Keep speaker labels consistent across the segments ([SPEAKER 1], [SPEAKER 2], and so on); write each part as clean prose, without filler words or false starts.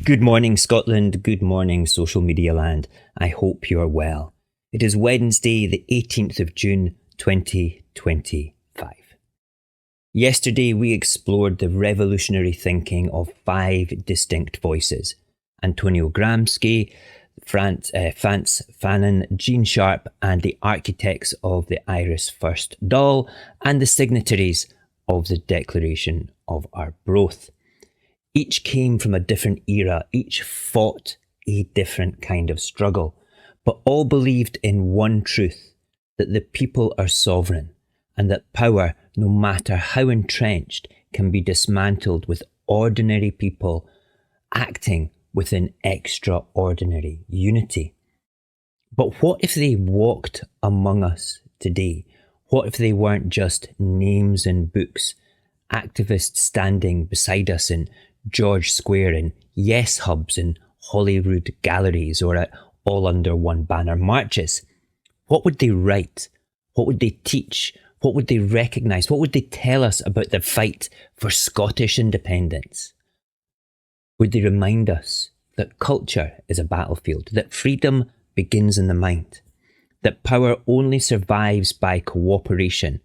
[SPEAKER 1] Good morning, Scotland. Good morning, social media land. I hope you are well. It is Wednesday, the 18th of June, 2025. Yesterday, we explored the revolutionary thinking of 5 distinct voices: Antonio Gramsci, Fanon, Gene Sharp, and the architects of the Irish Dáil, and the signatories of the Declaration of Arbroath. Each came from a different era, each fought a different kind of struggle, but all believed in one truth, that the people are sovereign, and that power, no matter how entrenched, can be dismantled with ordinary people acting with an extraordinary unity. But what if they walked among us today? What if they weren't just names in books, activists standing beside us in George Square, in Yes Hubs, in Holyrood galleries, or at all under one banner marches? What would they write? What would they teach? What would they recognise? What would they tell us about the fight for Scottish independence? Would they remind us that culture is a battlefield, that freedom begins in the mind, that power only survives by cooperation?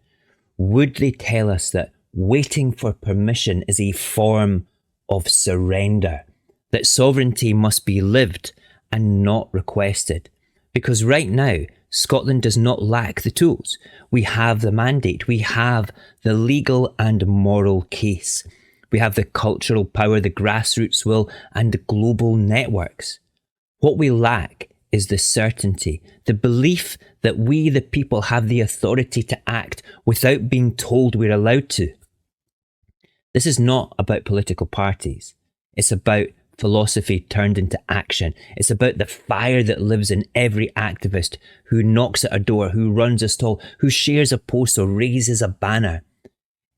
[SPEAKER 1] Would they tell us that waiting for permission is a form of surrender, that sovereignty must be lived and not requested? Because right now, Scotland does not lack the tools. We have the mandate, we have the legal and moral case. We have the cultural power, the grassroots will, and the global networks. What we lack is the certainty, the belief that we, the people, have the authority to act without being told we're allowed to. This is not about political parties. It's about philosophy turned into action. It's about the fire that lives in every activist who knocks at a door, who runs a stall, who shares a post or raises a banner.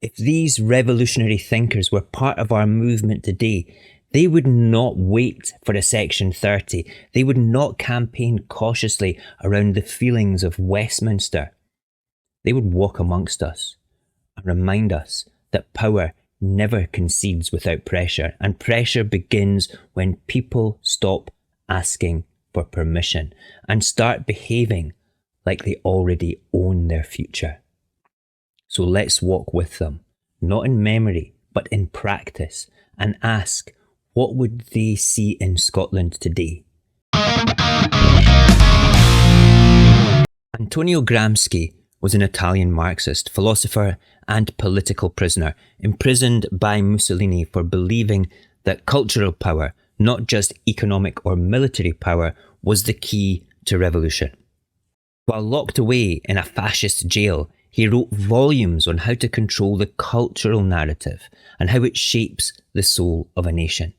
[SPEAKER 1] If these revolutionary thinkers were part of our movement today, they would not wait for a Section 30. They would not campaign cautiously around the feelings of Westminster. They would walk amongst us and remind us that power never concedes without pressure, and pressure begins when people stop asking for permission and start behaving like they already own their future. So let's walk with them, not in memory, but in practice, and ask, what would they see in Scotland today? Antonio Gramsci was an Italian Marxist, philosopher and political prisoner, imprisoned by Mussolini for believing that cultural power, not just economic or military power, was the key to revolution. While locked away in a fascist jail, he wrote volumes on how to control the cultural narrative and how it shapes the soul of a nation.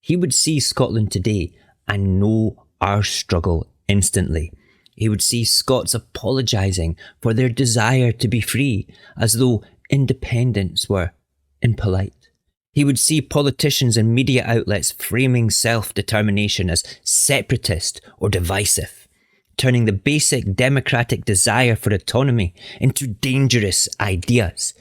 [SPEAKER 1] He would see Scotland today and know our struggle instantly. He would see Scots apologising for their desire to be free, as though independence were impolite. He would see politicians and media outlets framing self-determination as separatist or divisive, turning the basic democratic desire for autonomy into dangerous ideas.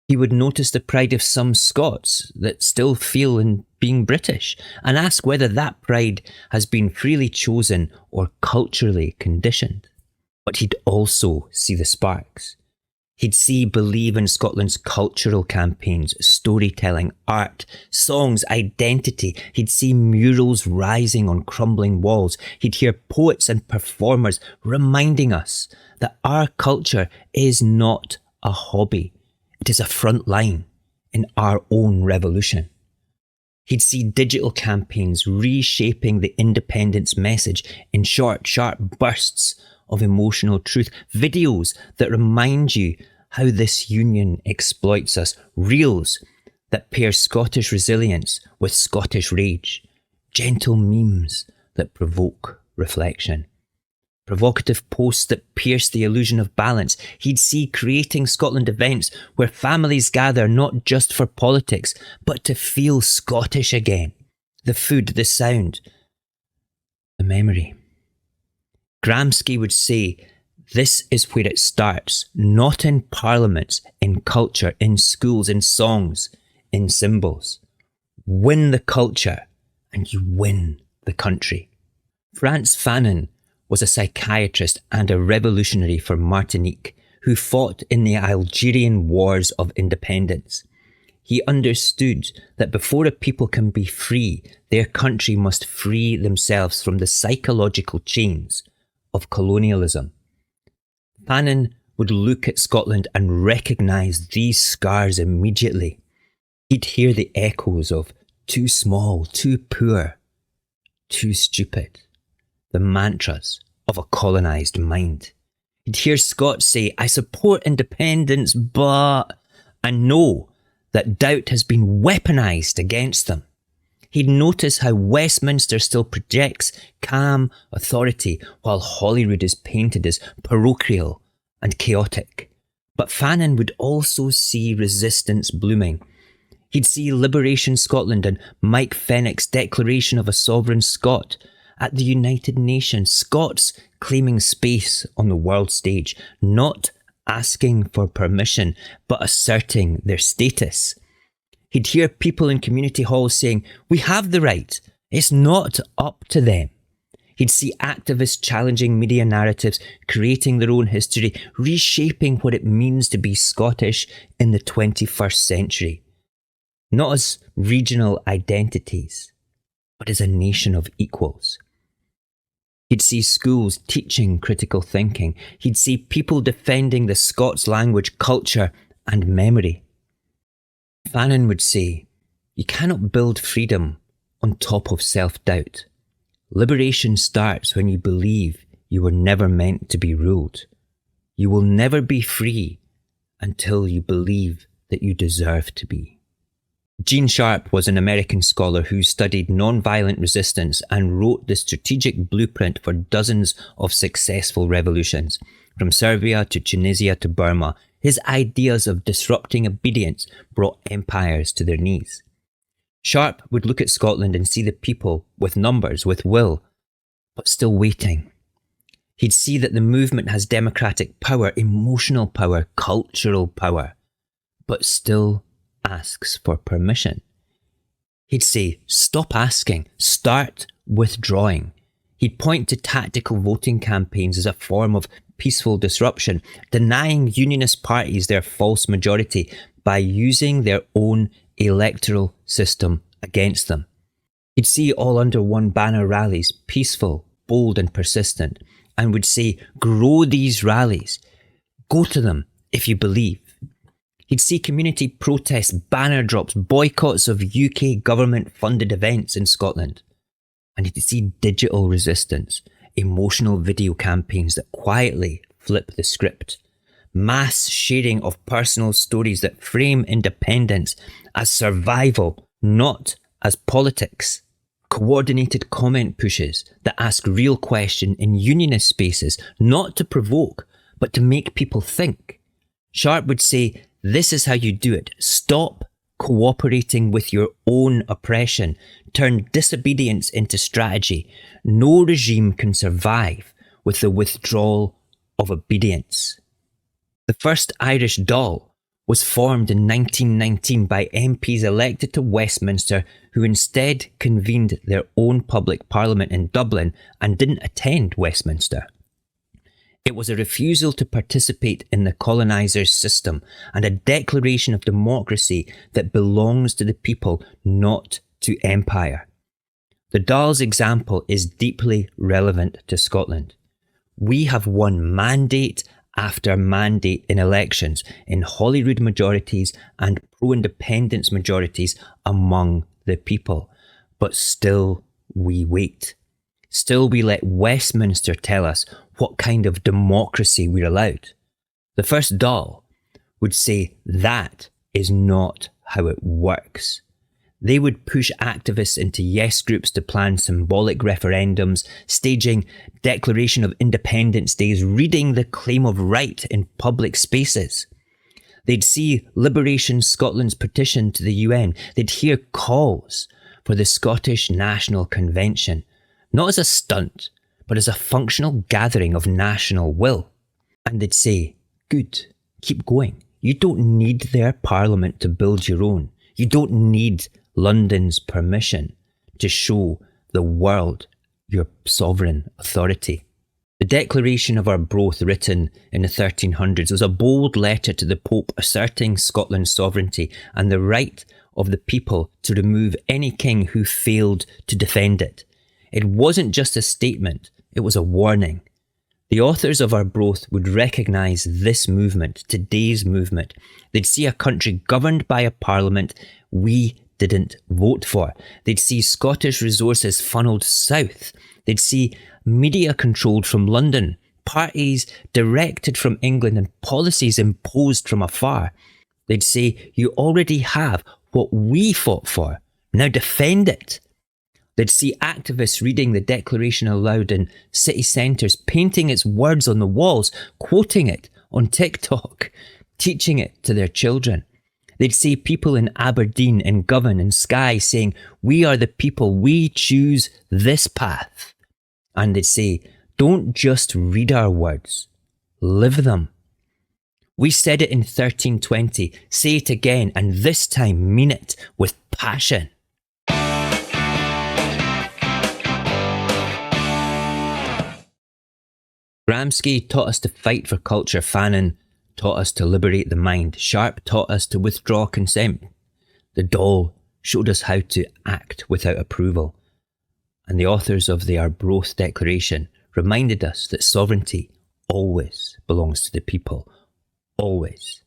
[SPEAKER 1] He would notice the pride of some Scots that still feel in being British and ask whether that pride has been freely chosen or culturally conditioned. But he'd also see the sparks. He'd see Believe in Scotland's cultural campaigns, storytelling, art, songs, identity. He'd see murals rising on crumbling walls. He'd hear poets and performers reminding us that our culture is not a hobby. It is a front line in our own revolution. He'd see digital campaigns reshaping the independence message in short, sharp bursts of emotional truth. Videos that remind you how this union exploits us. Reels that pair Scottish resilience with Scottish rage. Gentle memes that provoke reflection. Provocative posts that pierce the illusion of balance. He'd see Creating Scotland events where families gather not just for politics, but to feel Scottish again. The food, the sound, the memory. Gramsci would say, this is where it starts, not in parliaments, in culture, in schools, in songs, in symbols. Win the culture and you win the country. Frantz Fanon was a psychiatrist and a revolutionary for Martinique who fought in the Algerian Wars of Independence. He understood that before a people can be free, their country must free themselves from the psychological chains of colonialism. Fanon would look at Scotland and recognise these scars immediately. He'd hear the echoes of too small, too poor, too stupid, the mantras of a colonised mind. He'd hear Scots say, I support independence, but, and know that doubt has been weaponised against them. He'd notice how Westminster still projects calm authority while Holyrood is painted as parochial and chaotic. But Fanon would also see resistance blooming. He'd see Liberation Scotland and Mike Fenwick's Declaration of a Sovereign Scot at the United Nations, Scots claiming space on the world stage, not asking for permission, but asserting their status. He'd hear people in community halls saying, we have the right, it's not up to them. He'd see activists challenging media narratives, creating their own history, reshaping what it means to be Scottish in the 21st century. Not as regional identities, but as a nation of equals. He'd see schools teaching critical thinking. He'd see people defending the Scots language, culture and memory. Fanon would say, you cannot build freedom on top of self-doubt. Liberation starts when you believe you were never meant to be ruled. You will never be free until you believe that you deserve to be. Gene Sharp was an American scholar who studied nonviolent resistance and wrote the strategic blueprint for dozens of successful revolutions. From Serbia to Tunisia to Burma, his ideas of disrupting obedience brought empires to their knees. Sharp would look at Scotland and see the people with numbers, with will, but still waiting. He'd see that the movement has democratic power, emotional power, cultural power, but still asks for permission. He'd say, stop asking, start withdrawing. He'd point to tactical voting campaigns as a form of peaceful disruption, denying unionist parties their false majority by using their own electoral system against them. He'd see all under one banner rallies, peaceful, bold and persistent, and would say, grow these rallies, go to them if you believe. He'd see community protests, banner drops, boycotts of UK government-funded events in Scotland. And he'd see digital resistance, emotional video campaigns that quietly flip the script, mass sharing of personal stories that frame independence as survival, not as politics, coordinated comment pushes that ask real questions in unionist spaces, not to provoke, but to make people think. Sharp would say, this is how you do it. Stop cooperating with your own oppression. Turn disobedience into strategy. No regime can survive with the withdrawal of obedience. The first Irish Dáil was formed in 1919 by MPs elected to Westminster who instead convened their own public parliament in Dublin and didn't attend Westminster. It was a refusal to participate in the colonisers' system and a declaration of democracy that belongs to the people, not to empire. The Dáil's example is deeply relevant to Scotland. We have won mandate after mandate in elections, in Holyrood majorities and pro-independence majorities among the people. But still we wait. Still we let Westminster tell us what kind of democracy we're allowed. The first Dáil would say that is not how it works. They would push activists into yes groups to plan symbolic referendums, staging Declaration of Independence days, reading the claim of right in public spaces. They'd see Liberation Scotland's petition to the UN. They'd hear calls for the Scottish National Convention, not as a stunt, but as a functional gathering of national will. And they'd say, good, keep going. You don't need their parliament to build your own. You don't need London's permission. to show the world your sovereign authority. The Declaration of Arbroath, written in the 1300s, was a bold letter to the Pope asserting Scotland's sovereignty and the right of the people to remove any king who failed to defend it. It wasn't just a statement, it was a warning. The authors of Arbroath would recognise this movement, today's movement. They'd see a country governed by a parliament we didn't vote for. They'd see Scottish resources funnelled south. They'd see media controlled from London, parties directed from England and policies imposed from afar. They'd say, you already have what we fought for, now defend it. They'd see activists reading the Declaration aloud in city centres, painting its words on the walls, quoting it on TikTok, teaching it to their children. They'd see people in Aberdeen, in Govan, in Skye saying, we are the people, we choose this path. And they'd say, don't just read our words, live them. We said it in 1320, say it again, and this time mean it with passion. Gramsci taught us to fight for culture. Fanon taught us to liberate the mind. Sharp taught us to withdraw consent. The Dáil showed us how to act without approval. And the authors of the Arbroath Declaration reminded us that sovereignty always belongs to the people. Always.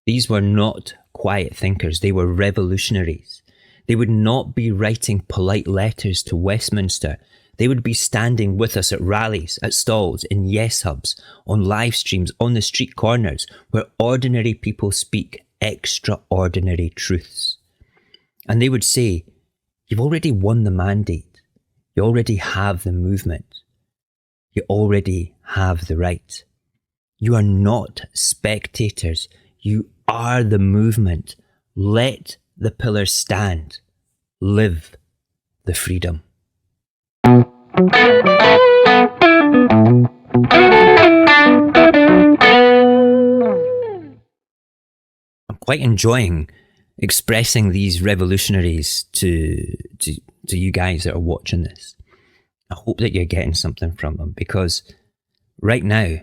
[SPEAKER 1] These were not quiet thinkers. They were revolutionaries. They would not be writing polite letters to Westminster. They would be standing with us at rallies, at stalls, in yes hubs, on live streams, on the street corners, where ordinary people speak extraordinary truths. And they would say, you've already won the mandate. You already have the movement. You already have the right. You are not spectators. You are the movement. Let the pillars stand. Live the freedom. I'm quite enjoying expressing these revolutionaries to you guys that are watching this. I hope that you're getting something from them, because right now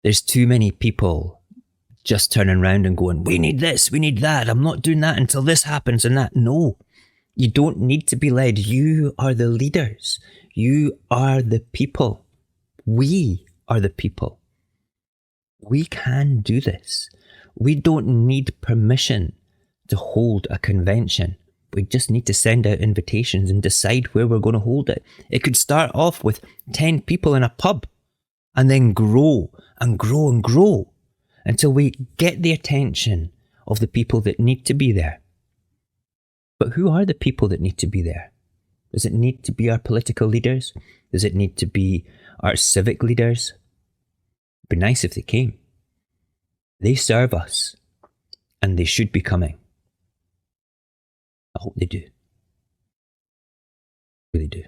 [SPEAKER 1] there's too many people just turning around and going, we need this, we need that, I'm not doing that until this happens and that. No, you don't need to be led. You are the leaders. You are the people. We are the people. We can do this. We don't need permission to hold a convention. We just need to send out invitations and decide where we're going to hold it. It could start off with 10 people in a pub and then grow and grow and grow until we get the attention of the people that need to be there. But who are the people that need to be there? Does it need to be our political leaders? Does it need to be our civic leaders? It'd be nice if they came. They serve us, and they should be coming. I hope they do. Really do.